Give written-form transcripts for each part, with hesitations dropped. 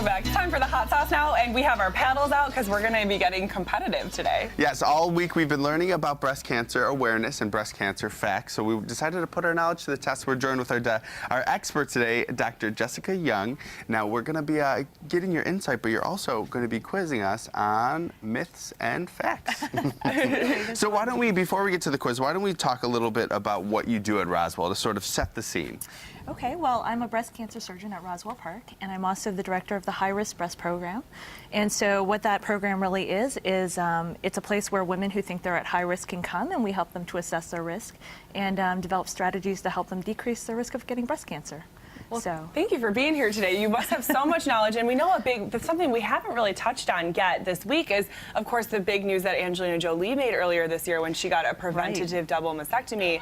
welcome back. It's time for the hot sauce now, and we have our paddles out because we're going to be getting competitive today. Yes, all week we've been learning about breast cancer awareness and breast cancer facts, so we decided to put our knowledge to the test. We're joined with our expert today, Dr. Jessica Young. Now, we're going to be getting your insight, but you're also going to be quizzing us on myths and facts. So why don't we, before we get to the quiz, why don't we talk a little bit about what you do at Roswell to sort of set the scene? Okay, well, I'm a breast cancer surgeon at Roswell Park, and I'm also the director of the high-risk breast program. And so what that program really is it's a place where women who think they're at high risk can come, and we help them to assess their risk and develop strategies to help them decrease the risk of getting breast cancer. Well, thank you for being here today. You must have so much knowledge, and we know something we haven't really touched on yet this week is, of course, the big news that Angelina Jolie made earlier this year when she got a preventative double mastectomy,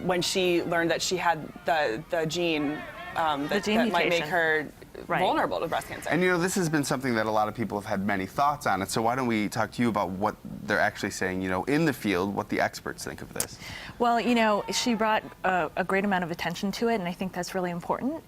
when she learned that she had the gene that might make her vulnerable to breast cancer. And you know, this has been something that a lot of people have had many thoughts on it, so why don't we talk to you about what they're actually saying, you know, in the field, what the experts think of this. Well, you know, she brought a great amount of attention to it, and I think that's really important.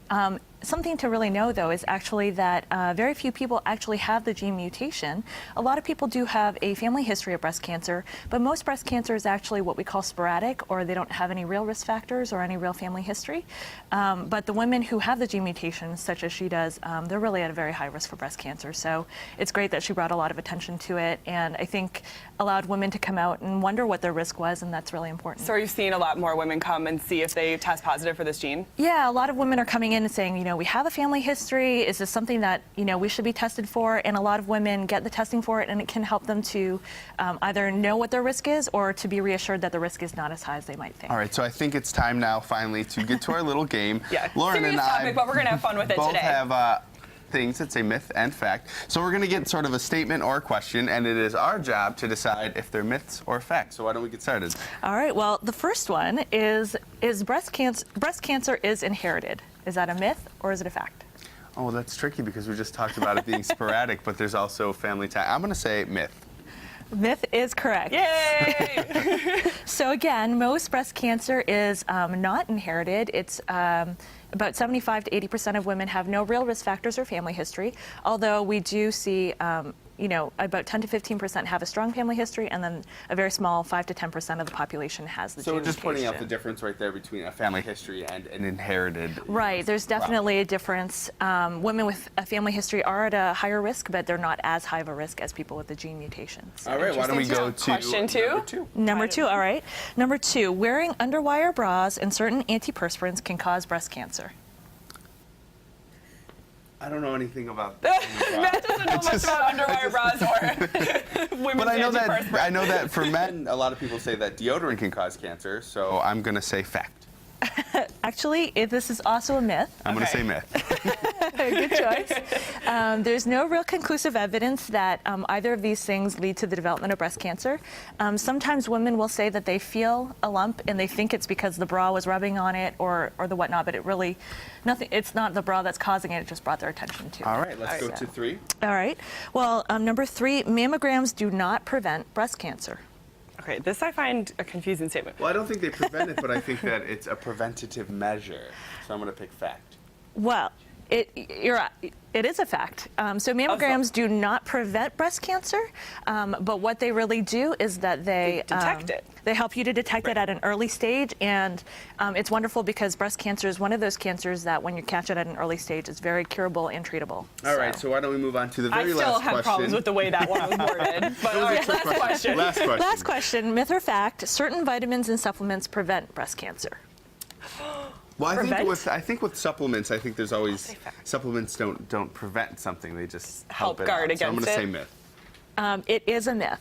Something to really know, though, is actually that very few people actually have the gene mutation. A lot of people do have a family history of breast cancer, but most breast cancer is actually what we call sporadic, or they don't have any real risk factors or any real family history. But the women who have the gene mutation, such as she does, they're really at a very high risk for breast cancer. So it's great that she brought a lot of attention to it, and I think allowed women to come out and wonder what their risk was, and that's really important. So are you seeing a lot more women come and see if they test positive for this gene? Yeah, a lot of women are coming in and saying, you know, we have a family history. Is this something that, you know, we should be tested for? And a lot of women get the testing for it, and it can help them to either know what their risk is or to be reassured that the risk is not as high as they might think. All right, so I think it's time now, finally, to get to our little game. Yeah, Lauren serious and I topic, but we're going to have fun with it both today. have things that say myth and fact. So we're going to get sort of a statement or a question, and it is our job to decide if they're myths or facts. So why don't we get started? All right, well, the first one is breast cancer is inherited. Is that a myth or is it a fact? Oh, that's tricky because we just talked about it being sporadic, but there's also family time. I'm going to say myth. Myth is correct. Yay! So again, most breast cancer is not inherited. It's about 75 to 80% of women have no real risk factors or family history, although we do see you know, about 10 to 15% have a strong family history, and then a very small 5 to 10% of the population has the gene So we're just mutation. pointing out the difference right there between a family history and an inherited. Right, there's definitely a difference. Women with a family history are at a higher risk, but they're not as high of a risk as people with the gene mutations. All right, why don't we go to question two? Number two, all right. Number two, wearing underwire bras and certain antiperspirants can cause breast cancer. I don't know anything about Matt doesn't know much about underwire bras or women's But antiperspirants. I know that for men, a lot of people say that deodorant can cause cancer, so I'm going to say fact. Actually, this is also a myth. I'm going to say myth. Good choice. There's no real conclusive evidence that either of these things lead to the development of breast cancer. Sometimes women will say that they feel a lump and they think it's because the bra was rubbing on it or the whatnot, but it really, it's not the bra that's causing it, it just brought their attention to it. All right, let's go to three. All right. Well, number three, mammograms do not prevent breast cancer. Okay, this I find a confusing statement. Well, I don't think they prevent it, but I think that it's a preventative measure, so I'm going to pick fact. Well, it is a fact. So mammograms do not prevent breast cancer, but what they really do is that they detect it. They help you to detect it at an early stage, and it's wonderful because breast cancer is one of those cancers that when you catch it at an early stage, it's very curable and treatable. All right, so why don't we move on to the very last question. I still have problems with the way that one was worded. But all right, last question. Last question. Last question, myth or fact, certain vitamins and supplements prevent breast cancer. Well, I think with supplements, I think there's always supplements don't prevent something; they just help it guard out. So I'm against going to it. say myth. It is a myth.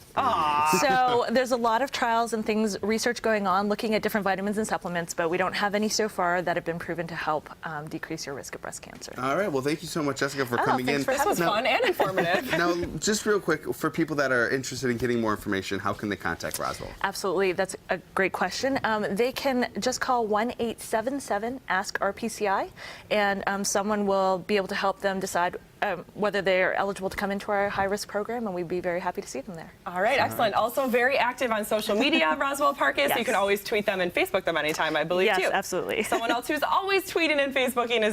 So there's a lot of trials and things, research going on, looking at different vitamins and supplements, but we don't have any so far that have been proven to help decrease your risk of breast cancer. All right. Well, thank you so much, Jessica, for coming in. This was fun and informative. Now, just real quick, for people that are interested in getting more information, how can they contact Roswell? Absolutely. That's a great question. They can just call 1-877-ASK-RPCI, and someone will be able to help them decide whether they're eligible to come into our high-risk program, and we'd be very happy to see them there. All right, excellent. Also very active on social media, Roswell Park is. Yes. You can always tweet them and Facebook them anytime, I believe, too. Yes, absolutely. Someone else who's always tweeting and Facebooking is